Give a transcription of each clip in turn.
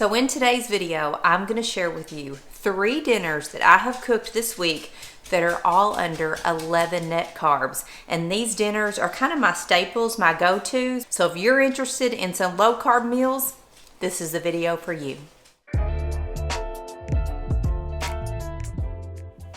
So in today's video, I'm going to share with you 3 dinners that I have cooked this week that are all under 11 net carbs. And these dinners are kind of my staples, my go-tos. So if you're interested in some low carb meals, this is the video for you.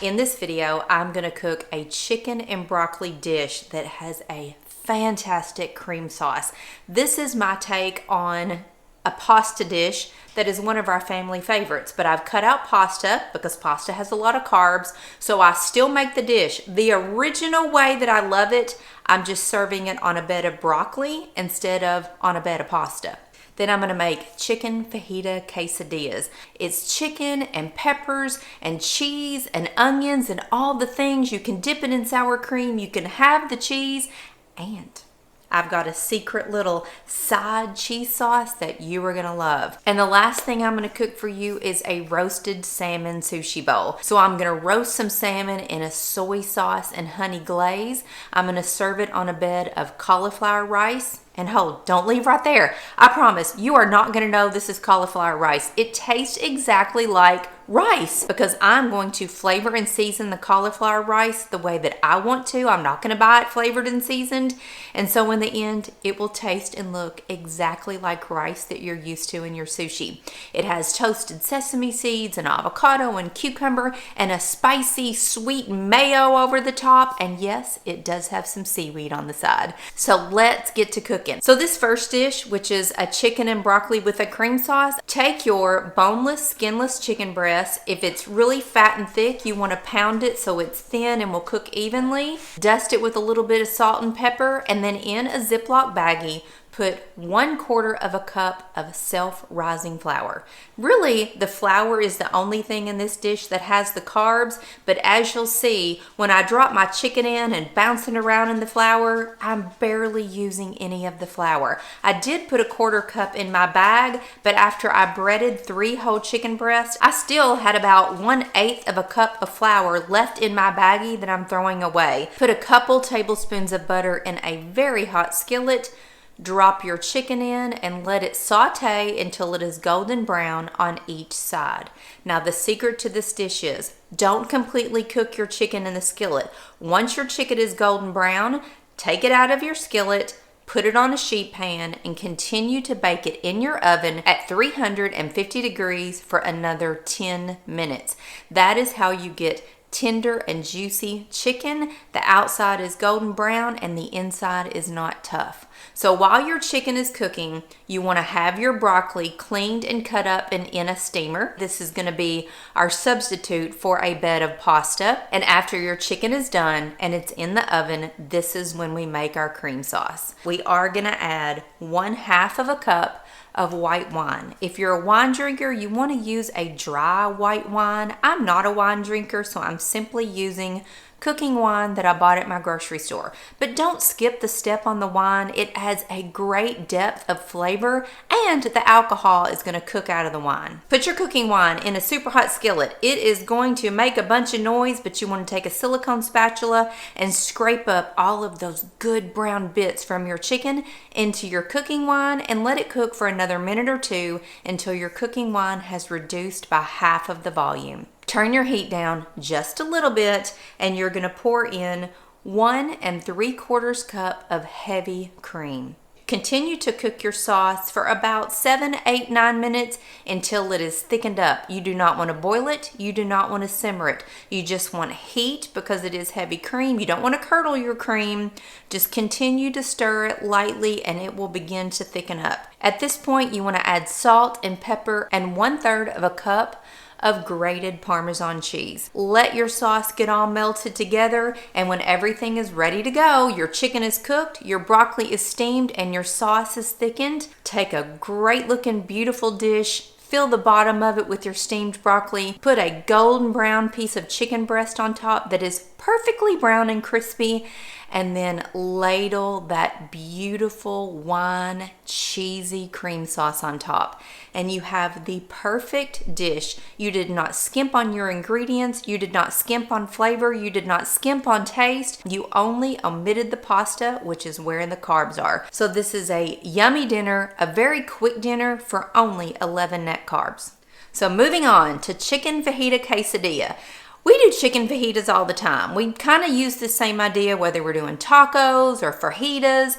In this video, I'm going to cook a chicken and broccoli dish that has a fantastic cream sauce. This is my take on a pasta dish that is one of our family favorites, but I've cut out pasta because pasta has a lot of carbs, so I still make the dish the original way that I love it. I'm just serving it on a bed of broccoli instead of on a bed of pasta. Then I'm gonna make chicken fajita quesadillas. It's chicken and peppers and cheese and onions and all the things. You can dip it in sour cream, you can have the cheese, and I've got a secret little side cheese sauce that you are gonna love. And the last thing I'm gonna cook for you is a roasted salmon sushi bowl. So I'm gonna roast some salmon in a soy sauce and honey glaze. I'm gonna serve it on a bed of cauliflower rice. And hold, don't leave right there. I promise you are not gonna know this is cauliflower rice. It tastes exactly like rice because I'm going to flavor and season the cauliflower rice the way that I want to. I'm not gonna buy it flavored and seasoned. And so in the end, it will taste and look exactly like rice that you're used to in your sushi. It has toasted sesame seeds and avocado and cucumber and a spicy sweet mayo over the top. And yes, it does have some seaweed on the side. So let's get to cooking. So this first dish, which is a chicken and broccoli with a cream sauce, take your boneless, skinless chicken breast. If it's really fat and thick, you want to pound it so it's thin and will cook evenly. Dust it with a little bit of salt and pepper, and then in a Ziploc baggie, put 1/4 of a cup of self-rising flour. Really, the flour is the only thing in this dish that has the carbs, but as you'll see, when I drop my chicken in and bouncing around in the flour, I'm barely using any of the flour. I did put a 1/4 cup in my bag, but after I breaded 3 whole chicken breasts, I still had about 1/8 of a cup of flour left in my baggie that I'm throwing away. Put a couple tablespoons of butter in a very hot skillet. Drop your chicken in and let it saute until it is golden brown on each side. Now the secret to this dish is don't completely cook your chicken in the skillet. Once your chicken is golden brown, take it out of your skillet, put it on a sheet pan, and continue to bake it in your oven at 350 degrees for another 10 minutes. That is how you get tender and juicy chicken. The outside is golden brown and the inside is not tough. So while your chicken is cooking, you want to have your broccoli cleaned and cut up and in a steamer. This is going to be our substitute for a bed of pasta. And after your chicken is done and it's in the oven, this is when we make our cream sauce. We are going to add 1/2 of a cup of white wine. If you're a wine drinker, you want to use a dry white wine. I'm not a wine drinker, so I'm simply using cooking wine that I bought at my grocery store. But don't skip the step on the wine. It adds a great depth of flavor and the alcohol is going to cook out of the wine. Put your cooking wine in a super hot skillet. It is going to make a bunch of noise, but you want to take a silicone spatula and scrape up all of those good brown bits from your chicken into your cooking wine and let it cook for another minute or 2 until your cooking wine has reduced by half of the volume. Turn your heat down just a little bit and you're going to pour in 1 3/4 cup of heavy cream. Continue to cook your sauce for about 7, 8, 9 minutes until it is thickened up. You do not want to boil it. You do not want to simmer it. You just want heat because it is heavy cream. You don't want to curdle your cream. Just continue to stir it lightly and it will begin to thicken up. At this point, you want to add salt and pepper and 1/3 of a cup of grated parmesan cheese. Let your sauce get all melted together, and when everything is ready to go, your chicken is cooked, your broccoli is steamed, and your sauce is thickened, take a great looking beautiful dish, fill the bottom of it with your steamed broccoli, put a golden brown piece of chicken breast on top that is perfectly brown and crispy, and then ladle that beautiful wine cheesy cream sauce on top. And you have the perfect dish. You did not skimp on your ingredients. You did not skimp on flavor. You did not skimp on taste. You only omitted the pasta, which is where the carbs are. So this is a yummy dinner, a very quick dinner for only 11 net carbs. So moving on to chicken fajita quesadilla. We do chicken fajitas all the time. We kind of use the same idea whether we're doing tacos or fajitas.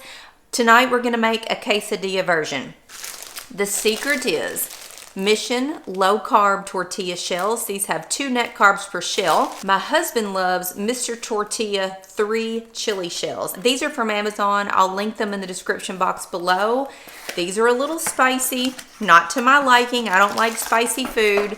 Tonight we're going to make a quesadilla version. The secret is Mission low carb tortilla shells. These have 2 net carbs per shell. My husband loves Mr. Tortilla 3 chili shells. These are from Amazon. I'll link them in the description box below. These are a little spicy, not to my liking. I don't like spicy food.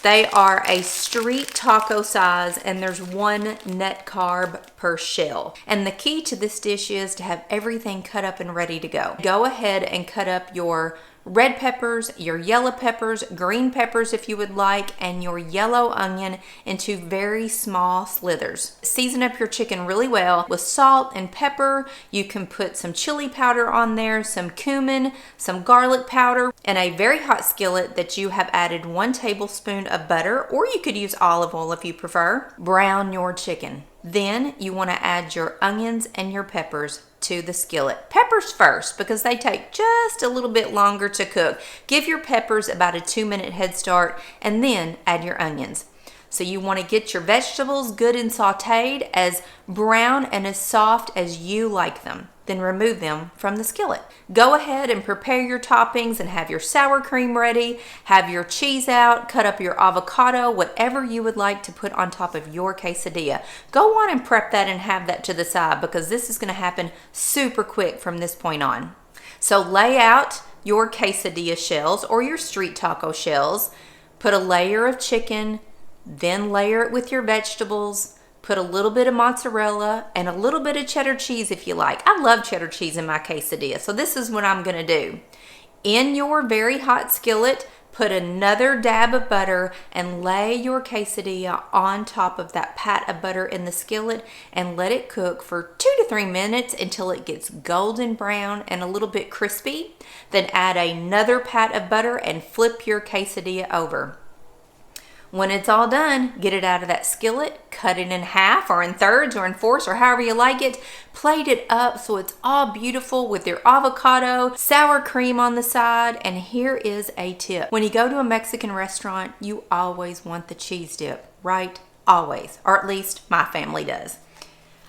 They are a street taco size, and there's 1 net carb per shell. And the key to this dish is to have everything cut up and ready to go. Go ahead and cut up your red peppers, your yellow peppers, green peppers if you would like, and your yellow onion into very small slithers. Season up your chicken really well with salt and pepper. You can put some chili powder on there, some cumin, some garlic powder, and a very hot skillet that you have added 1 tablespoon of butter, or you could use olive oil if you prefer. Brown your chicken. Then you want to add your onions and your peppers to the skillet. Peppers first because they take just a little bit longer to cook. Give your peppers about a 2-minute head start and then add your onions. So you want to get your vegetables good and sauteed, as brown and as soft as you like them. Then remove them from the skillet. Go ahead and prepare your toppings and have your sour cream ready. Have your cheese out, cut up your avocado, whatever you would like to put on top of your quesadilla. Go on and prep that and have that to the side because this is going to happen super quick from this point on. So lay out your quesadilla shells or your street taco shells. Put a layer of chicken, then layer it with your vegetables. Put a little bit of mozzarella and a little bit of cheddar cheese if you like. I love cheddar cheese in my quesadilla, so this is what I'm going to do. In your very hot skillet, put another dab of butter and lay your quesadilla on top of that pat of butter in the skillet and let it cook for 2 to 3 minutes until it gets golden brown and a little bit crispy. Then add another pat of butter and flip your quesadilla over. When it's all done, get it out of that skillet, cut it in half or in thirds or in fourths or however you like it. Plate it up so it's all beautiful with your avocado, sour cream on the side. And here is a tip. When you go to a Mexican restaurant, you always want the cheese dip, right? Always, or at least my family does.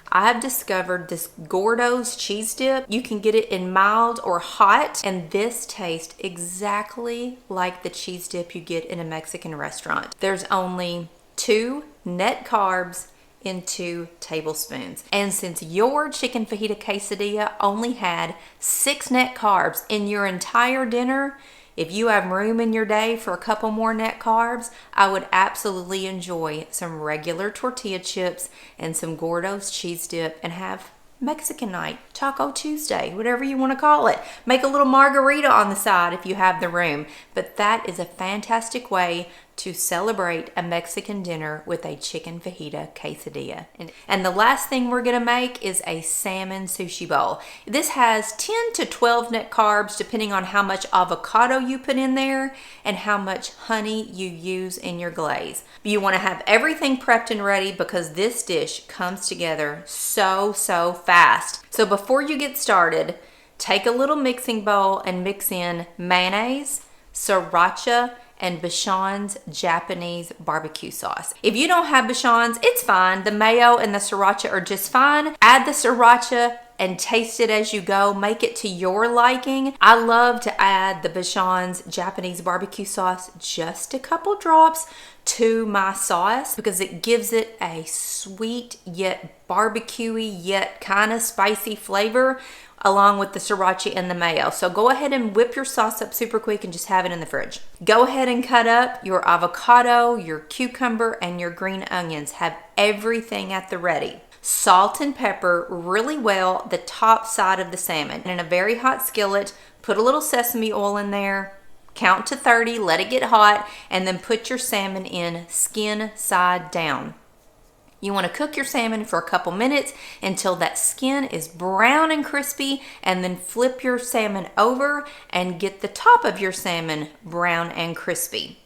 I have discovered this Gordo's cheese dip. You can get it in mild or hot, and this tastes exactly like the cheese dip you get in a Mexican restaurant. There's only 2 net carbs in 2 tablespoons. And since your chicken fajita quesadilla only had 6 net carbs in your entire dinner, if you have room in your day for a couple more net carbs, I would absolutely enjoy some regular tortilla chips and some Gordo's cheese dip and have Mexican night, Taco Tuesday, whatever you want to call it. Make a little margarita on the side if you have the room. But that is a fantastic way to celebrate a Mexican dinner with a chicken fajita quesadilla. And the last thing we're going to make is a salmon sushi bowl. This has 10 to 12 net carbs depending on how much avocado you put in there and how much honey you use in your glaze. You want to have everything prepped and ready because this dish comes together so fast. So before you get started, take a little mixing bowl and mix in mayonnaise, sriracha, and Bichon's Japanese barbecue sauce. If you don't have Bichon's, it's fine. The mayo and the sriracha are just fine. Add the sriracha and taste it as you go. Make it to your liking. I love to add the Bichon's Japanese barbecue sauce, just a couple drops, to my sauce because it gives it a sweet yet barbecuey yet kind of spicy flavor along with the sriracha and the mayo. So go ahead and whip your sauce up super quick and just have it in the fridge. Go ahead and cut up your avocado, your cucumber, and your green onions. Have everything at the ready. Salt and pepper really well the top side of the salmon. And in a very hot skillet, put a little sesame oil in there. Count to 30, let it get hot, and then put your salmon in skin side down. You want to cook your salmon for a couple minutes until that skin is brown and crispy, and then flip your salmon over and get the top of your salmon brown and crispy.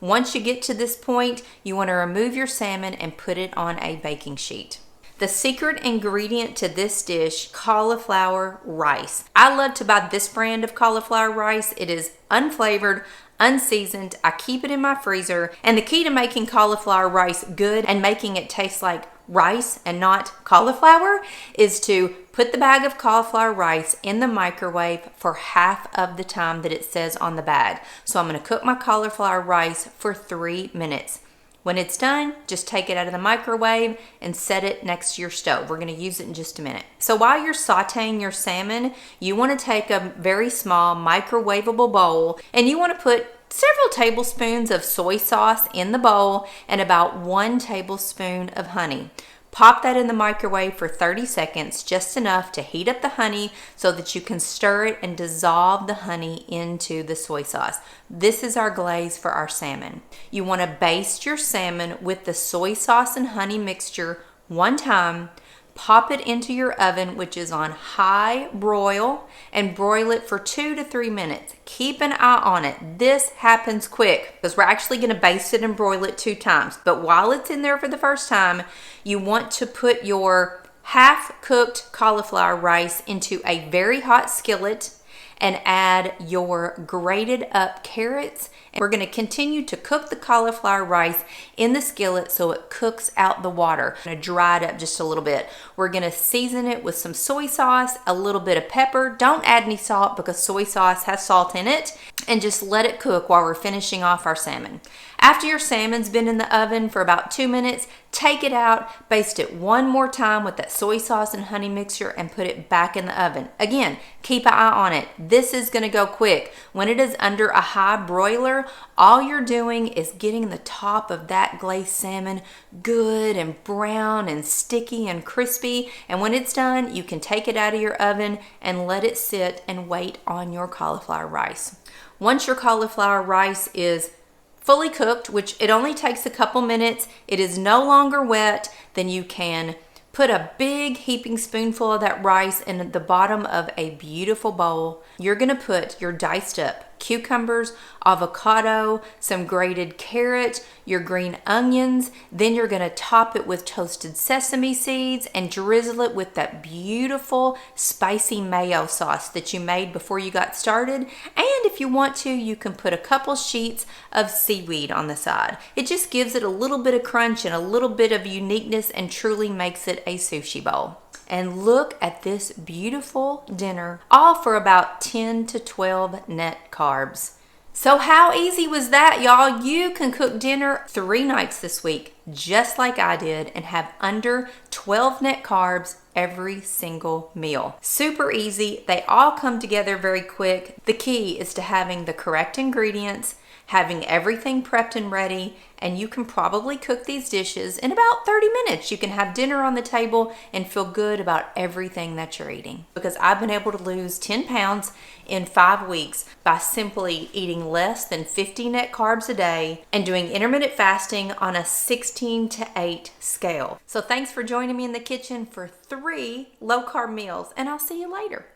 Once you get to this point, you want to remove your salmon and put it on a baking sheet. The secret ingredient to this dish, cauliflower rice. I love to buy this brand of cauliflower rice. It is unflavored, unseasoned. I keep it in my freezer. And the key to making cauliflower rice good and making it taste like rice and not cauliflower is to put the bag of cauliflower rice in the microwave for half of the time that it says on the bag. So I'm going to cook my cauliflower rice for 3 minutes. When it's done, just take it out of the microwave and set it next to your stove. We're going to use it in just a minute. So while you're sauteing your salmon, you want to take a very small microwavable bowl and you want to put several tablespoons of soy sauce in the bowl and about 1 tablespoon of honey. Pop that in the microwave for 30 seconds, just enough to heat up the honey so that you can stir it and dissolve the honey into the soy sauce. This is our glaze for our salmon. You want to baste your salmon with the soy sauce and honey mixture 1 time. Pop it into your oven, which is on high broil, and broil it for 2 to 3 minutes. Keep an eye on it. This happens quick because we're actually going to baste it and broil it 2 times. But while it's in there for the first time, you want to put your half-cooked cauliflower rice into a very hot skillet and add your grated up carrots. And we're going to continue to cook the cauliflower rice in the skillet so it cooks out the water. I'm going to dry it up just a little bit. We're going to season it with some soy sauce, a little bit of pepper. Don't add any salt because soy sauce has salt in it. And just let it cook while we're finishing off our salmon. After your salmon's been in the oven for about 2 minutes, take it out, baste it 1 more time with that soy sauce and honey mixture, and put it back in the oven. Again, keep an eye on it. This is going to go quick. When it is under a high broiler, all you're doing is getting the top of that glazed salmon good and brown and sticky and crispy. And when it's done, you can take it out of your oven and let it sit and wait on your cauliflower rice. Once your cauliflower rice is fully cooked, which it only takes a couple minutes, it is no longer wet, then you can put a big heaping spoonful of that rice in the bottom of a beautiful bowl. You're going to put your diced up cucumbers, avocado, some grated carrot, your green onions. Then you're going to top it with toasted sesame seeds and drizzle it with that beautiful spicy mayo sauce that you made before you got started. And if you want to, you can put a couple sheets of seaweed on the side. It just gives it a little bit of crunch and a little bit of uniqueness and truly makes it a sushi bowl. And look at this beautiful dinner, all for about 10 to 12 net carbs. So how easy was that, y'all? You can cook dinner 3 nights this week, just like I did, and have under 12 net carbs every single meal. Super easy. They all come together very quick. The key is to having the correct ingredients, having everything prepped and ready, and you can probably cook these dishes in about 30 minutes. You can have dinner on the table and feel good about everything that you're eating. Because I've been able to lose 10 pounds in 5 weeks by simply eating less than 50 net carbs a day and doing intermittent fasting on a 16 to 8 scale. So thanks for joining me in the kitchen for 3 low carb meals, and I'll see you later.